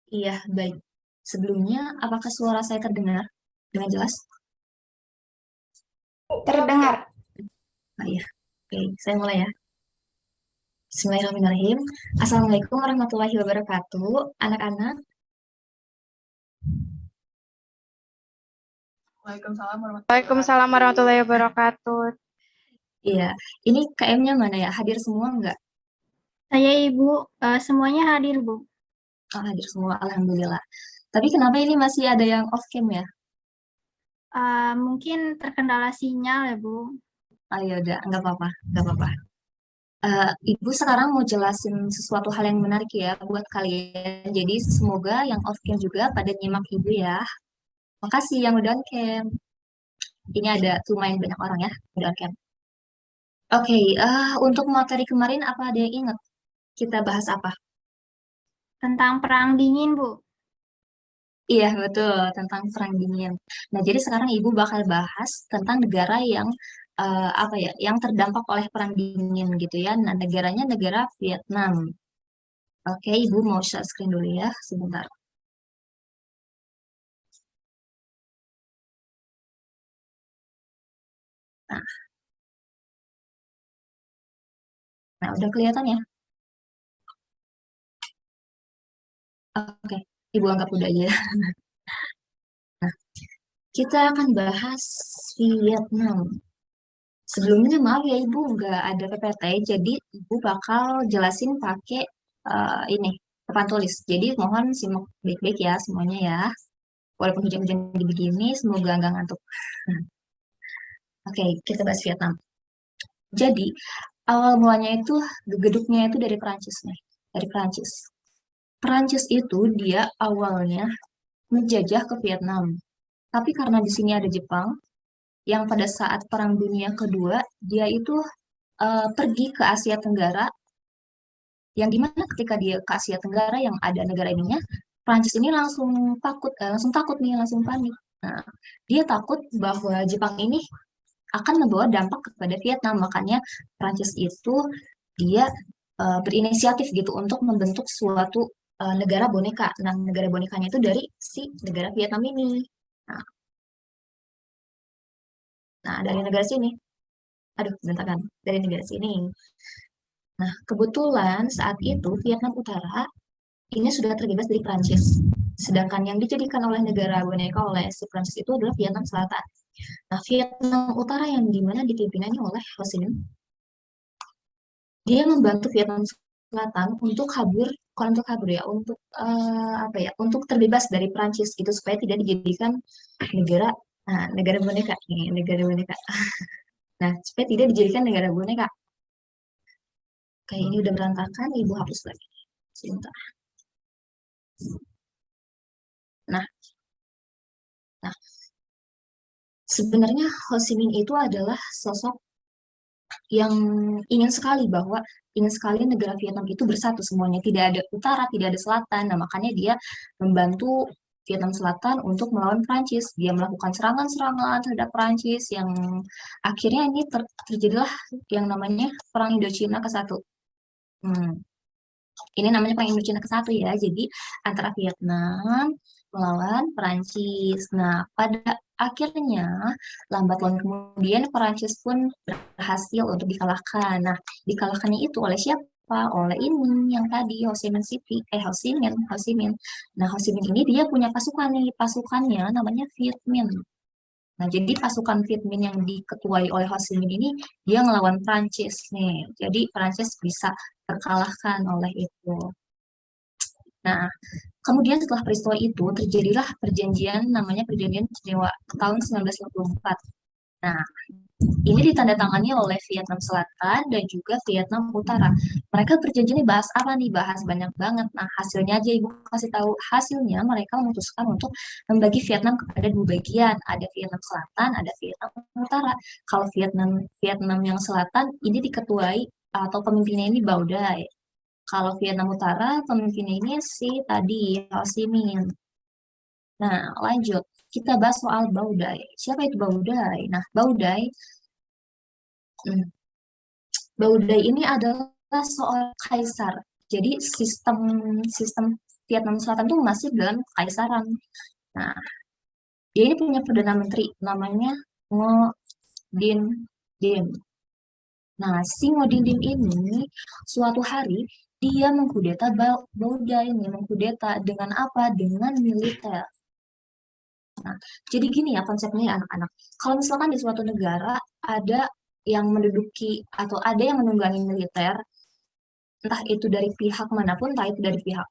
Iya, baik. Sebelumnya, apakah suara saya terdengar dengan jelas? Terdengar. Ah, iya. Oke, saya mulai ya. Bismillahirrahmanirrahim. Assalamualaikum warahmatullahi wabarakatuh. Anak-anak, Waalaikumsalam warahmatullahi wabarakatuh. iya. Ini KM-nya mana ya? Hadir semua nggak? Saya Ibu, semuanya hadir Bu. Oh, hadir semua, Alhamdulillah. Tapi kenapa ini masih ada yang off cam ya? Mungkin terkendala sinyal ya Bu. Ah, ya udah, nggak apa-apa, nggak apa-apa. Ibu sekarang mau jelasin sesuatu hal yang menarik ya buat kalian. Jadi semoga yang off cam juga pada nyimak Ibu ya. Makasih yang udah on cam. Ini ada lumayan banyak orang ya udah on cam. Oke, untuk materi kemarin apa ada yang ingat? Kita bahas apa? Tentang perang dingin Bu. Iya, betul, tentang perang dingin. Nah, jadi sekarang Ibu bakal bahas tentang negara yang apa ya, yang terdampak oleh perang dingin gitu ya. Nah, negaranya negara Vietnam. Oke, Ibu mau share screen dulu ya, sebentar. Nah, udah kelihatan ya? Oke, Ibu anggap udah aja. Nah, kita akan bahas Vietnam. Sebelumnya maaf ya Ibu, nggak ada PPT, jadi Ibu bakal jelasin pakai ini, papan tulis. Jadi mohon simak baik-baik ya semuanya ya. Walaupun hujan-hujan begini, semoga nggak ngantuk. Oke, kita bahas Vietnam. Jadi, awal mulanya itu, geduknya itu dari Perancis nih. Dari Perancis. Perancis itu dia awalnya menjajah ke Vietnam. Tapi karena di sini ada Jepang, yang pada saat Perang Dunia Kedua, dia itu pergi ke Asia Tenggara, yang dimana ketika dia ke Asia Tenggara yang ada negara ininya, Prancis ini langsung takut nih, langsung panik. Nah, dia takut bahwa Jepang ini akan membawa dampak kepada Vietnam, makanya Prancis itu dia berinisiatif gitu untuk membentuk suatu negara boneka. Nah, negara bonekanya itu dari si negara Vietnam ini. Nah, dari negara sini. Aduh, bentar kan. Dari negara sini. Nah, kebetulan saat itu Vietnam Utara ini sudah terbebas dari Prancis. Sedangkan yang dijadikan oleh negara boneka oleh si Prancis itu adalah Vietnam Selatan. Nah, Vietnam Utara yang dimana dipimpinannya oleh Ho Chi Minh, dia membantu Vietnam Selatan untuk kabur, bukan untuk kabur ya, untuk apa ya, untuk terbebas dari Prancis gitu supaya tidak dijadikan negara negara boneka nih, negara boneka. Nah, supaya tidak dijadikan negara boneka. Kayak ini udah berantakan, Ibu hapus lagi. Sebentar. Nah, nah, sebenarnya Ho Chi Minh itu adalah sosok yang ingin sekali negara Vietnam itu bersatu semuanya, tidak ada utara, tidak ada selatan. Nah, makanya dia membantu Vietnam Selatan untuk melawan Prancis. Dia melakukan serangan-serangan terhadap Prancis yang akhirnya ini terjadilah yang namanya Perang Indochina ke-1. Hmm. Ini namanya Perang Indochina ke-1 ya. Jadi antara Vietnam melawan Perancis. Nah, pada akhirnya lambat laun kemudian Perancis pun berhasil untuk dikalahkan. Nah, dikalahkannya itu oleh siapa? Oleh ini yang tadi Ho Chi Minh City, Ho Chi Minh, Ho Chi Minh. Nah, Ho Chi Minh ini dia punya pasukan nih, pasukannya namanya Viet Minh. Nah, jadi pasukan Viet Minh yang diketuai oleh Ho Chi Minh ini dia ngelawan Prancis nih. Jadi Prancis bisa terkalahkan oleh itu. Nah, kemudian setelah peristiwa itu terjadilah perjanjian namanya Perjanjian Jenewa tahun 1954. Nah, ini ditandatangani oleh Vietnam Selatan dan juga Vietnam Utara. Mereka perjanjiannya bahas apa nih? Bahas banyak banget. Nah, hasilnya aja Ibu kasih tahu. Hasilnya mereka memutuskan untuk membagi Vietnam kepada dua bagian. Ada Vietnam Selatan, ada Vietnam Utara. Kalau Vietnam Vietnam yang Selatan ini diketuai atau pemimpinnya ini Baudai. Kalau Vietnam Utara pemimpinnya ini si tadi Ho Chi Minh. Nah, lanjut. Kita bahas soal Baudai. Siapa itu Baudai? Nah, hmm, Baudai ini adalah seorang kaisar. Jadi sistem sistem Vietnam Selatan tuh masih dalam kekaisaran. Nah, dia ini punya perdana menteri namanya Ngo Dinh Diem. Nah, si Ngo Dinh Diem ini suatu hari dia mengkudeta Bauda ini, mengkudeta dengan apa? Dengan militer. Nah, jadi gini ya konsepnya ya anak-anak. Kalau misalkan di suatu negara ada yang menduduki atau ada yang menunggangi militer, entah itu dari pihak manapun, entah itu dari pihak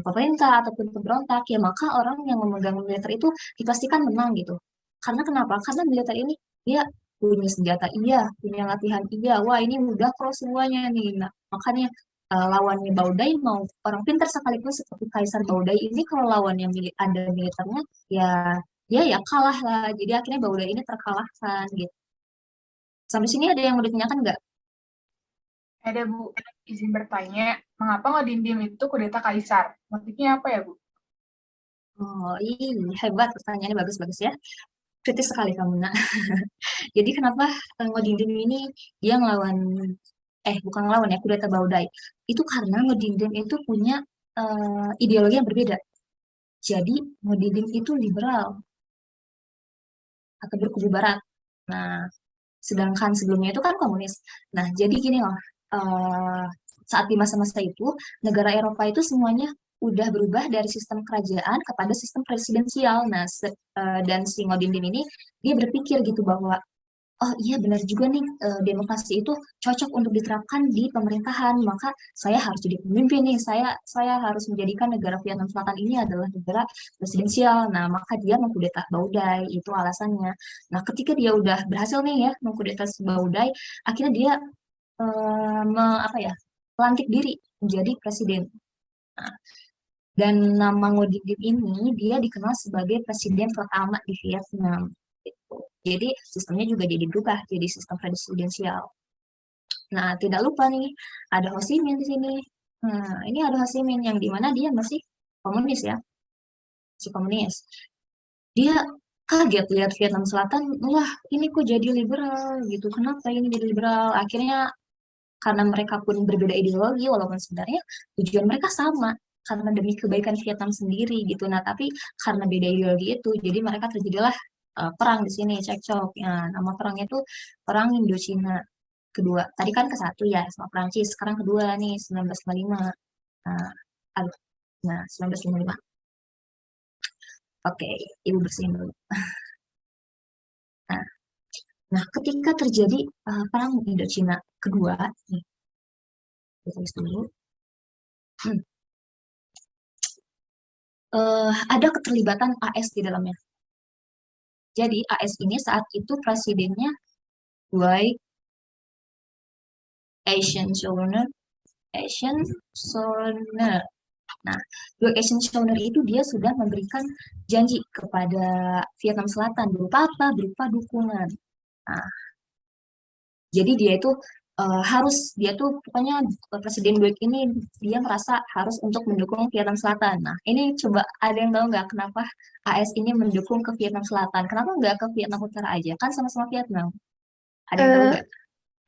pemerintah ataupun pemberontak, ya maka orang yang memegang militer itu dipastikan menang gitu. Karena kenapa? Karena militer ini dia punya senjata iya, punya latihan iya, wah ini mudah pro semuanya nih. Nah, makanya lawannya Baudai mau orang pintar sekalipun seperti Kaisar Baudai ini kalau lawannya ada militernya ya ya kalah lah. Jadi akhirnya Baudai ini terkalahkan gitu. Sampai sini ada yang mau ditanyakan nggak? Ada Bu, izin bertanya, mengapa Ngodindim itu kudeta kaisar? Motifnya apa ya Bu? Oh, ini hebat pertanyaannya bagus-bagus ya. Kritis sekali kamu, nak. Jadi kenapa Ngodindim ini dia ngelawan, bukan ngelawan ya, kudeta Baudai. Itu karena Ngodindim itu punya ideologi yang berbeda. Jadi Ngodindim itu liberal atau berkubu barat. Nah, sedangkan sebelumnya itu kan komunis. Nah, jadi gini loh, saat di masa-masa itu, negara Eropa itu semuanya udah berubah dari sistem kerajaan kepada sistem presidensial. Nah, dan si Ngodindim ini, dia berpikir gitu bahwa, oh iya benar juga nih, demokrasi itu cocok untuk diterapkan di pemerintahan, maka saya harus jadi pemimpin nih, saya harus menjadikan negara Vietnam Selatan ini adalah negara presidensial. Nah, maka dia mengkudeta Baudai, itu alasannya. Nah, ketika dia udah berhasil nih ya mengkudeta si Baudai, akhirnya dia apa ya, melantik diri menjadi presiden. Nah, dan nama Ngo Dinh Diem ini dia dikenal sebagai presiden pertama di Vietnam. Gitu. Jadi sistemnya juga jadi berubah jadi sistem presidensial. Nah, tidak lupa nih ada Ho Chi Minh di sini. Nah, ini ada Ho Chi Minh yang dimana dia masih komunis ya, si komunis. Dia kaget lihat Vietnam Selatan, wah ini kok jadi liberal gitu. Kenapa ini jadi liberal? Akhirnya karena mereka pun berbeda ideologi, walaupun sebenarnya tujuan mereka sama, karena demi kebaikan Vietnam sendiri gitu. Nah, tapi karena beda ideologi itu, jadi mereka terjadilah perang di sini, cekcok. Ya, nama perangnya itu Perang Indochina kedua. Tadi kan ke satu ya, sama Prancis. Sekarang kedua nih, 1955. Nah, aduh, nah 1955. Oke, Ibu bersihin dulu. Nah, nah ketika terjadi Perang Indochina kedua, nih, kita tulis dulu. Ada keterlibatan AS di dalamnya. Jadi AS ini saat itu presidennya Dwight Eisenhower. Eisenhower. Nah, Dwight Eisenhower itu dia sudah memberikan janji kepada Vietnam Selatan berupa apa? Berupa dukungan. Nah, jadi dia itu dia tuh pokoknya Presiden Dwight ini dia merasa harus untuk mendukung Vietnam Selatan. Nah, ini coba ada yang tahu nggak kenapa AS ini mendukung ke Vietnam Selatan? Kenapa nggak ke Vietnam Utara aja? Kan sama-sama Vietnam. Ada yang tahu nggak?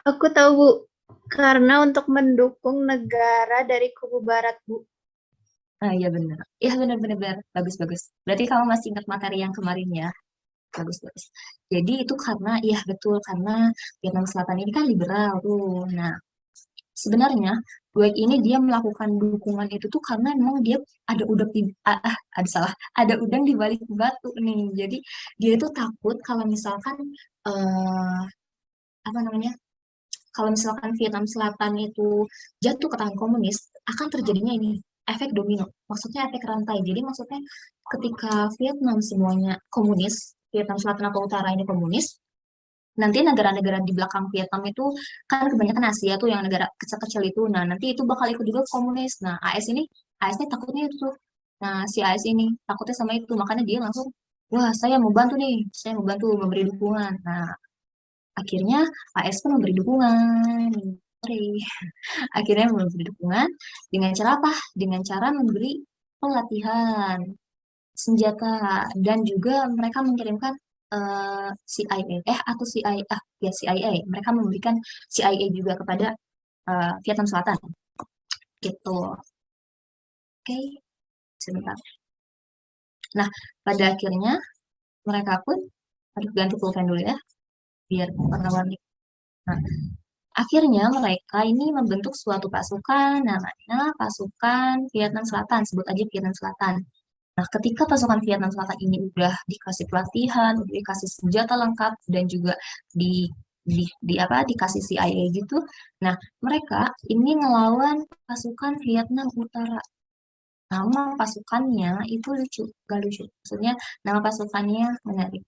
Aku tahu Bu, karena untuk mendukung negara dari kubu barat Bu. Ah, iya benar. Iya benar-benar bagus-bagus. Berarti kamu masih ingat materi yang kemarin ya? Bagus-bagus. Jadi itu karena, iya betul, karena Vietnam Selatan ini kan liberal tuh. Nah, sebenarnya Dwight ini dia melakukan dukungan itu tuh karena memang dia ada udang di ada salah, ada udang di balik batu nih. Jadi dia itu takut kalau misalkan eh apa namanya? Kalau misalkan Vietnam Selatan itu jatuh ke tangan komunis, akan terjadinya ini efek domino. Maksudnya efek rantai. Jadi maksudnya ketika Vietnam semuanya komunis, Vietnam Selatan atau Utara ini komunis, nanti negara-negara di belakang Vietnam itu kan kebanyakan Asia tuh yang negara kecil-kecil itu. Nah, nanti itu bakal ikut juga komunis. Nah, AS ini takutnya itu tuh. Nah, si AS ini takutnya sama itu. Makanya dia langsung, wah saya mau bantu nih. Saya mau bantu memberi dukungan. Nah, akhirnya AS pun memberi dukungan. Sorry. Akhirnya memberi dukungan dengan cara apa? Dengan cara memberi pelatihan senjata dan juga mereka mengirimkan CIA atau CIA ya CIA mereka memberikan CIA juga kepada Vietnam Selatan gitu. Oke. Sebentar. Nah, pada akhirnya mereka pun, harus ganti pulpen dulu ya, biar warna-warni. Nah, akhirnya mereka ini membentuk suatu pasukan, namanya pasukan Vietnam Selatan, sebut aja Vietnam Selatan. Nah, ketika pasukan Vietnam Selatan ini udah dikasih pelatihan, udah dikasih senjata lengkap, dan juga dikasih CIA gitu. Nah, mereka ini ngelawan pasukan Vietnam Utara. Nama pasukannya itu lucu, gak lucu. Maksudnya nama pasukannya menarik.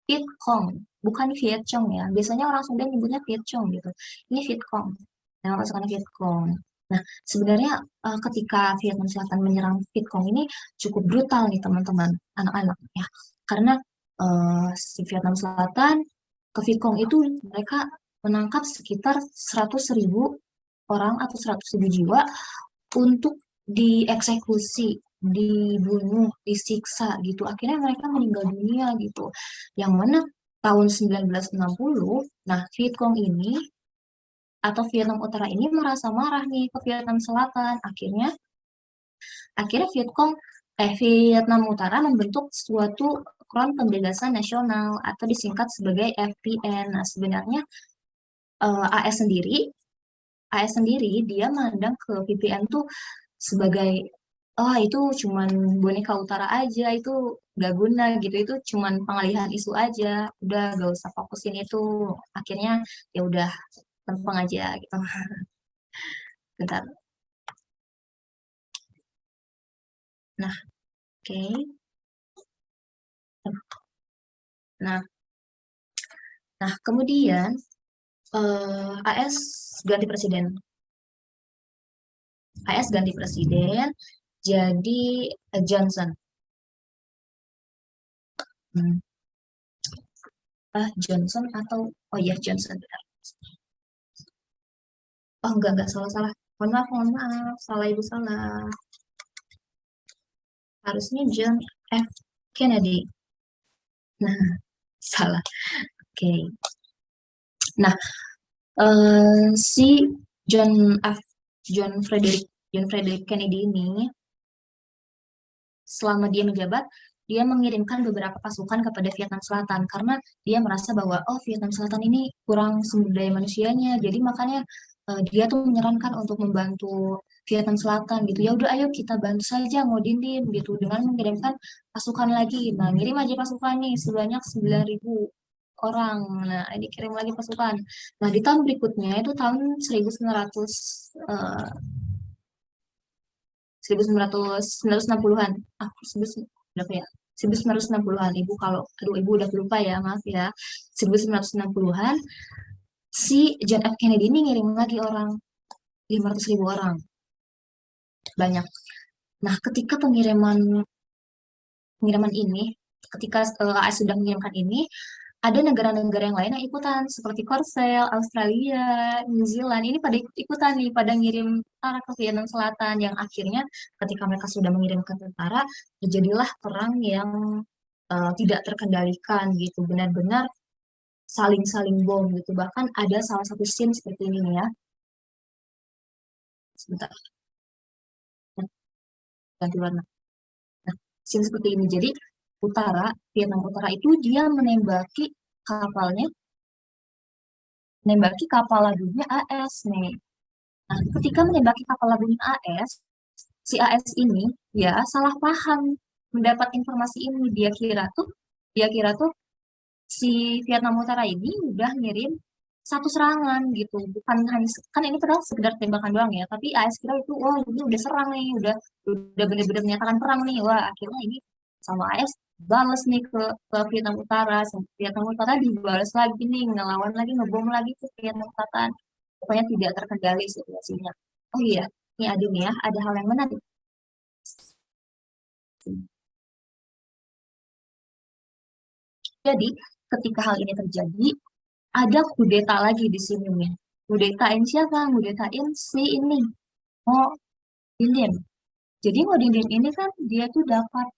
Viet Cong, bukan Viet Cong ya. Biasanya orang Sunda nyebutnya Viet Cong gitu. Ini Viet Cong. Nama pasukannya Viet Cong. Nah, sebenarnya ketika Vietnam Selatan menyerang Viet Cong ini cukup brutal nih teman-teman, anak-anak ya. Karena si Vietnam Selatan ke Viet Cong itu mereka menangkap sekitar 100.000 orang atau 100.000 jiwa untuk dieksekusi, dibunuh, disiksa gitu. Akhirnya mereka meninggal dunia gitu. Yang mana tahun 1960, nah Vietcong ini atau Vietnam Utara ini merasa marah nih ke Vietnam Selatan. Akhirnya Vietnam Utara membentuk suatu Front Pembebasan Nasional atau disingkat sebagai FPN. Nah, sebenarnya AS sendiri dia mandang ke VPN tuh sebagai itu cuman boneka utara aja, itu gak guna gitu, itu cuman pengalihan isu aja, udah gak usah fokusin itu. Akhirnya ya udah lempeng aja gitu. Bentar. Nah, oke. Nah, kemudian AS ganti presiden. AS ganti presiden jadi Johnson. Johnson atau Johnson, benar. Oh enggak, salah. Mohon maaf, salah ibu, salah. Harusnya John F. Kennedy. Nah, salah. Oke. Nah, si John Frederick Kennedy ini selama dia menjabat, dia mengirimkan beberapa pasukan kepada Vietnam Selatan karena dia merasa bahwa Vietnam Selatan ini kurang sumber daya manusianya, jadi makanya dia tuh menyarankan untuk membantu Vietnam Selatan gitu. Ya udah, ayo kita bantu saja Ngodindim gitu dengan mengirimkan pasukan lagi. Nah, ngirim aja pasukan nih sebanyak 9.000 orang. Nah, dikirim lagi pasukan. Nah, di tahun berikutnya itu tahun 1900 1960-an. Berapa ya? 1960-an. Ibu udah lupa ya, maaf ya. 1960-an si John F. Kennedy ini ngirim lagi orang 500.000 orang. Banyak. Nah, ketika pengiriman ini, ketika AS sudah mengirimkan ini, ada negara-negara yang lain yang ikutan, seperti Korsel, Australia, New Zealand, ini pada ikutan nih, pada ngirim tentara ke Vietnam Selatan, yang akhirnya ketika mereka sudah mengirimkan tentara, terjadilah perang yang tidak terkendalikan gitu, benar-benar saling bom gitu. Bahkan ada salah satu scene seperti ini ya. Sebentar. Ganti warna. Nah, scene seperti ini. Jadi, Vietnam Utara itu dia menembaki kapal lagunya AS nih. Nah, ketika menembaki kapal lagunya AS, si AS ini ya salah paham mendapat informasi ini. Dia kira tuh si Vietnam Utara ini udah ngirim satu serangan gitu, bukan hanya kan ini padahal sekedar tembakan doang ya, tapi AS kira itu ini udah serang nih, udah bener-bener menyatakan perang nih. Wah, akhirnya ini sama AS balas nih ke Vietnam Utara. Vietnam Utara dibalas lagi nih, ngelawan lagi, ngebom lagi ke Vietnam Selatan. Pokoknya tidak terkendali situasinya. Oh iya, ini ada nih ya, ada hal yang menarik. Jadi, ketika hal ini terjadi, ada kudeta lagi di sini nih. Kudetain siapa? Kudetain si ini. Dindin. Jadi Dindin ini kan dia tuh dapat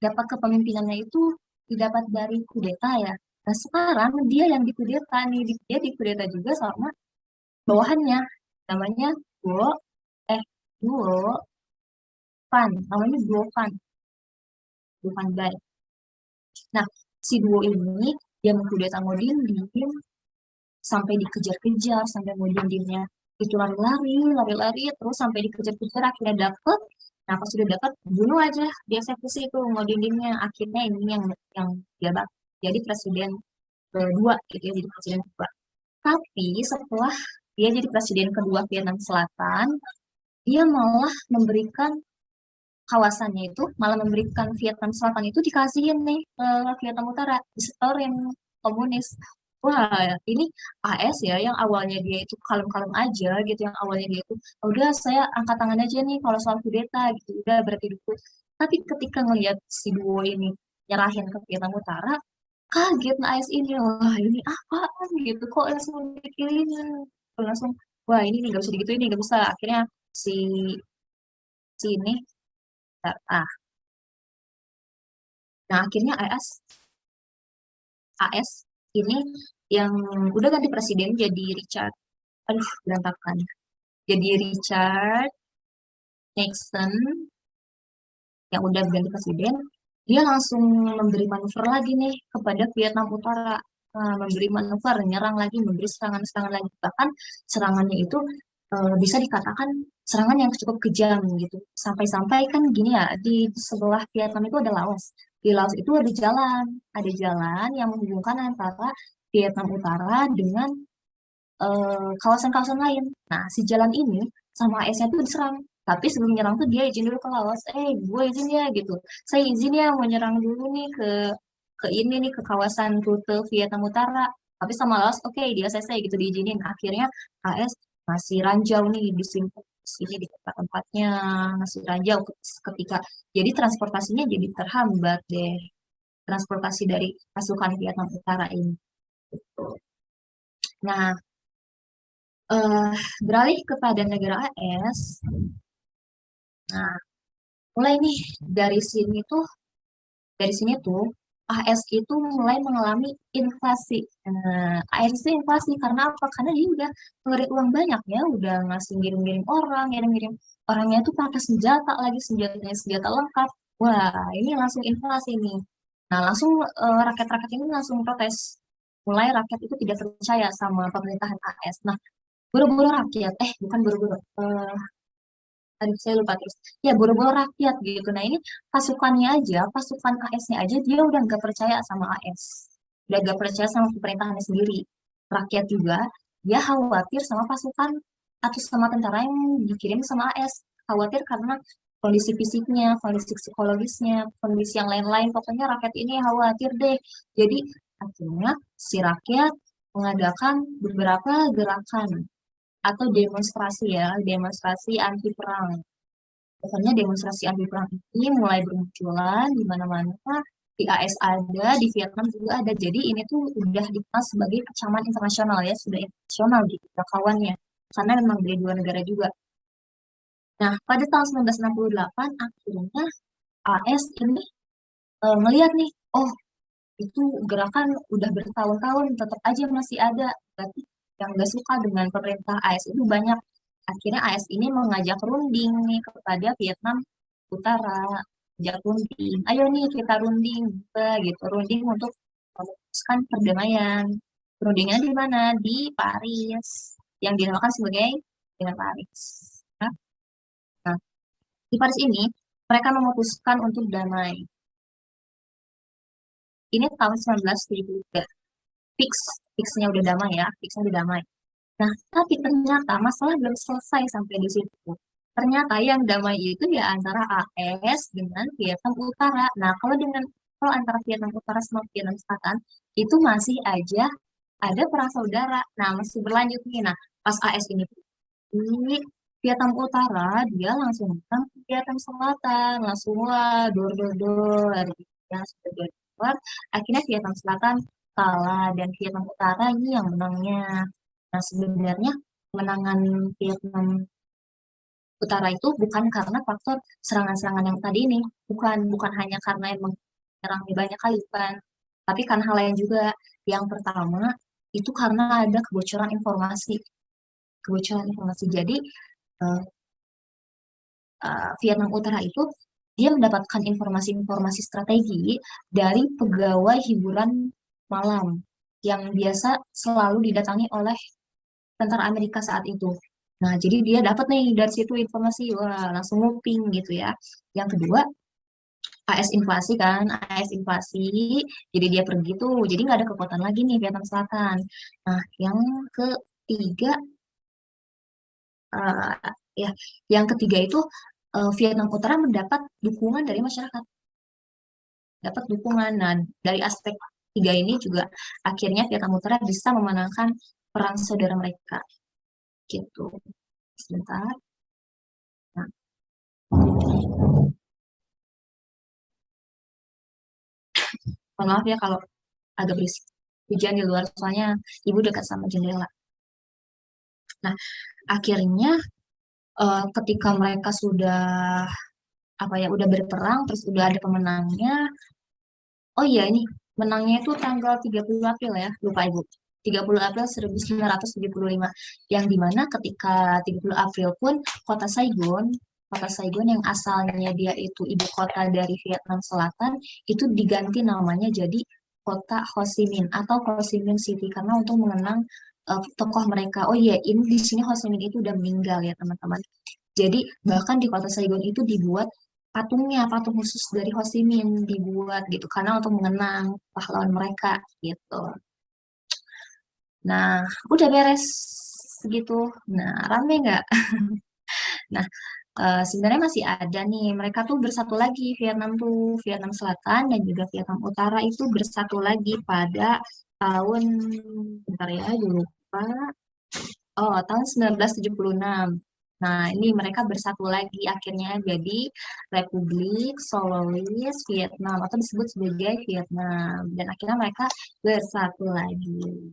kepemimpinannya itu didapat dari kudeta ya. Nah, sekarang dia yang dikudeta nih, dia dikudeta juga sama bawahannya, namanya Duo Van, namanya duo Van Bay. Nah, si duo ini dia mengkudeta Ngo Dinh Diem sampai dikejar-kejar, sampai Ngo Dinh Diemnya itu lari-lari, terus sampai dikejar-kejar, akhirnya dapet. Nah, pas sudah dapat, bunuh aja, dieksekusi itu Ngo Dinh Diemnya. Akhirnya ini yang dia jadi presiden kedua, gitu ya, jadi presiden kedua. Tapi setelah dia jadi presiden kedua Vietnam Selatan, dia malah memberikan kawasannya itu, malah memberikan Vietnam Selatan itu dikasihin nih ke Vietnam Utara, disetorin komunis. Wah, ini AS ya, yang awalnya dia itu kalem-kalem aja gitu, yang awalnya dia itu, udah saya angkat tangan aja nih kalau soal kudeta gitu, udah berarti dulu. Tapi ketika ngelihat si duo ini nyerahin ke Vietnam Utara, kaget nah AS ini, wah ini apaan gitu, kok langsung dikirimin, langsung, wah ini nih gak bisa digituin nih, gak bisa. Akhirnya si si ini, nah akhirnya AS ini yang udah ganti presiden jadi Richard, aduh berantakan, jadi Richard Nixon yang udah ganti presiden, dia langsung memberi manuver lagi nih kepada Vietnam Utara. Memberi manuver, nyerang lagi, memberi serangan-serangan lagi, bahkan serangannya itu bisa dikatakan serangan yang cukup kejam gitu. Sampai-sampai kan gini ya, di sebelah Vietnam itu ada Laos. Di Laos itu ada jalan yang menghubungkan antara Vietnam Utara dengan kawasan-kawasan lain. Nah, si jalan ini sama AS-nya tuh diserang. Tapi sebelum nyerang tuh dia izin dulu ke Laos. Gue izin ya gitu. Saya izin ya mau nyerang dulu nih ke ini nih ke kawasan rute Vietnam Utara. Tapi sama Laos, oke, dia selesai gitu diizinin. Akhirnya AS masih ranjau nih di sini di tempat-tempatnya masih ranjau ketika jadi transportasinya jadi terhambat deh, transportasi dari pasukan Vietnam Utara ini. Nah, beralih kepada negara AS. Nah, mulai nih dari sini tuh AS itu mulai mengalami inflasi. AS itu inflasi karena apa? Karena dia udah ngeluarin uang banyak ya, udah ngasih ngirim-ngirim orang, ngirim-ngirim orangnya tuh pakai senjata lagi, senjatanya senjata lengkap. Wah, ini langsung inflasi nih. Nah, langsung rakyat-rakyat ini langsung protes. Mulai rakyat itu tidak percaya sama pemerintahan AS. Nah, buru-buru rakyat, bukan buru-buru, aduh saya lupa terus, ya buru-buru rakyat gitu. Nah ini pasukan AS-nya aja dia udah nggak percaya sama AS, udah nggak percaya sama pemerintahannya sendiri. Rakyat juga dia khawatir sama pasukan atau sama tentara yang dikirim sama AS, khawatir karena kondisi fisiknya, kondisi psikologisnya, kondisi yang lain-lain, pokoknya rakyat ini khawatir deh. Jadi akhirnya si rakyat mengadakan beberapa gerakan atau demonstrasi anti perang. Pokoknya demonstrasi anti perang ini mulai bermunculan di mana-mana. Di AS ada, di Vietnam juga ada. Jadi ini tuh udah dikenal sebagai kecaman internasional ya, sudah internasional gitu kawannya. Karena memang dari dua negara juga. Nah, pada tahun 1968 akhirnya AS ini melihat nih, oh itu gerakan udah bertahun-tahun tetap aja masih ada. Berarti yang nggak suka dengan pemerintah AS itu banyak. Akhirnya AS ini mengajak runding nih kepada Vietnam Utara, ajak runding. Ayo nih kita runding, gitu. Runding untuk memutuskan perdamaian. Rundingnya di mana? Di Paris, yang dinamakan sebagai dengan Paris. Nah, di Paris ini mereka memutuskan untuk damai. Ini tahun 1973. Fixnya udah damai ya, fixnya udah damai. Nah, tapi ternyata masalah belum selesai sampai di situ. Ternyata yang damai itu ya antara AS dengan Vietnam Utara. Nah, kalau antara Vietnam Utara sama Vietnam Selatan itu masih aja ada perang saudara. Nah, masih berlanjut nih. Nah, pas AS ini di Vietnam Utara dia langsung datang ke Vietnam Selatan, langsung wah dor gitu ya, sudah dor. Akhirnya Vietnam Selatan kalah dan Vietnam Utara ini yang menangnya. Nah, sebenarnya kemenangan Vietnam Utara itu bukan karena faktor serangan-serangan yang tadi ini, bukan hanya karena emang menyerang banyak kali, bukan. Tapi karena hal lain juga. Yang pertama, itu karena ada kebocoran informasi. Jadi, Vietnam Utara itu dia mendapatkan informasi-informasi strategi dari pegawai hiburan malam yang biasa selalu didatangi oleh tentara Amerika saat itu. Nah, jadi dia dapat nih dari situ informasi, wah langsung nguping gitu ya. Yang kedua, AS invasi kan, AS invasi, jadi dia pergi tuh, jadi nggak ada kekuatan lagi nih Vietnam Selatan. Nah, yang ketiga, eh, ya, yang ketiga itu Vietnam Utara mendapat dukungan dari masyarakat, dapat dukungan. Nah, dari aspek tiga ini juga akhirnya Vietnam Utara bisa memenangkan perang saudara mereka, gitu. Sebentar. Nah, mohon maaf ya kalau agak berisik. Hujan di luar, soalnya ibu dekat sama jendela. Nah, akhirnya ketika mereka sudah apa ya udah berperang terus udah ada pemenangnya. Oh iya ini menangnya itu tanggal 30 April ya, lupa Ibu. 30 April 1975 yang dimana ketika 30 April pun kota Saigon yang asalnya dia itu ibu kota dari Vietnam Selatan itu diganti namanya jadi kota Ho Chi Minh atau Ho Chi Minh City karena untuk mengenang tokoh mereka. Oh iya, ini di sini Ho Chi Minh itu udah meninggal ya teman-teman. Jadi bahkan di kota Saigon itu dibuat patungnya, patung khusus dari Ho Chi Minh dibuat gitu karena untuk mengenang pahlawan mereka gitu. Nah, udah beres gitu. Nah, rame nggak? Nah, sebenarnya masih ada nih. Mereka tuh bersatu lagi Vietnam tuh, Vietnam Selatan dan juga Vietnam Utara itu bersatu lagi pada tahun, bentar ya, dulu lupa. Oh, tahun 1976. Nah, ini mereka bersatu lagi akhirnya jadi Republik Solois Vietnam atau disebut sebagai Vietnam. Dan akhirnya mereka bersatu lagi.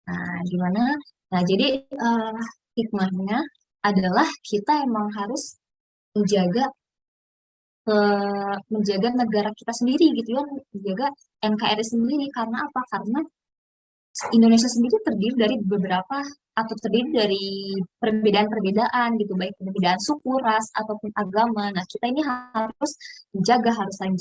Nah, gimana? Nah, jadi hikmahnya adalah kita emang harus menjaga menjaga negara kita sendiri gitu ya, menjaga NKRI sendiri karena apa? Karena Indonesia sendiri terdiri dari beberapa atau terdiri dari perbedaan-perbedaan gitu, baik perbedaan suku, ras ataupun agama. Nah, kita ini harus menjaga, harus saling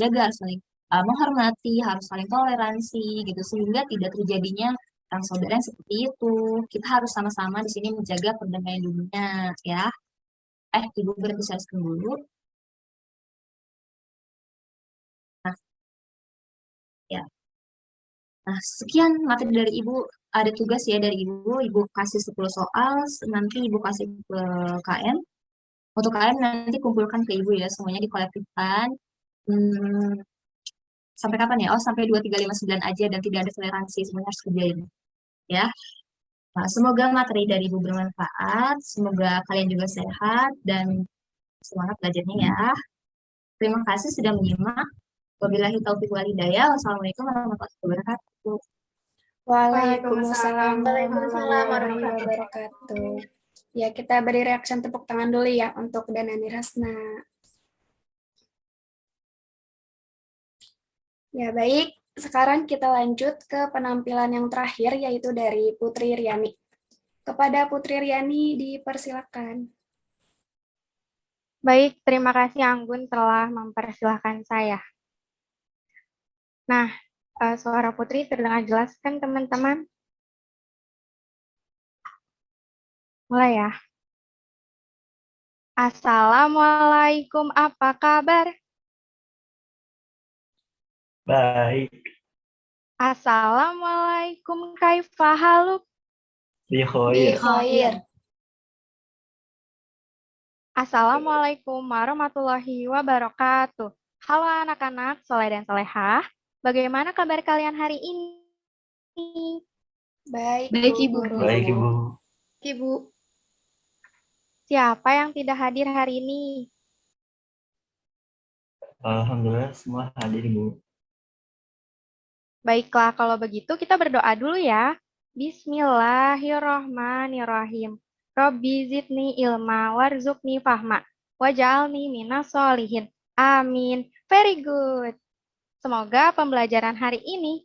menghormati, harus saling toleransi gitu sehingga tidak terjadinya perang saudara yang seperti itu. Kita harus sama-sama di sini menjaga perdamaian dunia ya. Ibu berhenti sharing dulu. Nah, ya. Nah, sekian materi dari Ibu. Ada tugas ya dari Ibu. Ibu kasih 10 soal, nanti Ibu kasih ke KM. Untuk KM nanti kumpulkan ke Ibu ya, semuanya dikolektifkan. Hmm, sampai kapan ya? Oh, sampai 2359 aja dan tidak ada toleransi, semuanya harus kerjain. Ya. Nah, semoga materi dari Ibu bermanfaat, semoga kalian juga sehat dan semangat belajarnya ya. Terima kasih sudah menyimak. Wabillahi taufiq wal hidayah. Wassalamualaikum warahmatullahi wabarakatuh. Waalaikumsalam Waalaikumsalam warahmatullahi wabarakatuh. Ya, kita beri reaction tepuk tangan dulu ya untuk Danani Rasna. Ya, baik. Sekarang kita lanjut ke penampilan yang terakhir, yaitu dari Putri Riani. Kepada Putri Riani, dipersilakan. Baik, terima kasih Anggun telah mempersilahkan saya. Nah, suara Putri terdengar jelas kan teman-teman? Mulai ya. Assalamualaikum, apa kabar? Baik, Assalamualaikum, kaifa haluk? Bikhoir. Bikhoir. Assalamualaikum warahmatullahi wabarakatuh. Halo anak-anak, soleh dan solehah. Bagaimana kabar kalian hari ini? Baik, Baik, Bu Ibu. Guru. Baik, Ibu. Ibu. Siapa yang tidak hadir hari ini? Alhamdulillah semua hadir, Ibu. Baiklah, kalau begitu kita berdoa dulu ya. Bismillahirrohmanirrohim. Robbi zidni ilma warzuqni fahma. Waj'alni minas solihin. Amin. Very good. Semoga pembelajaran hari ini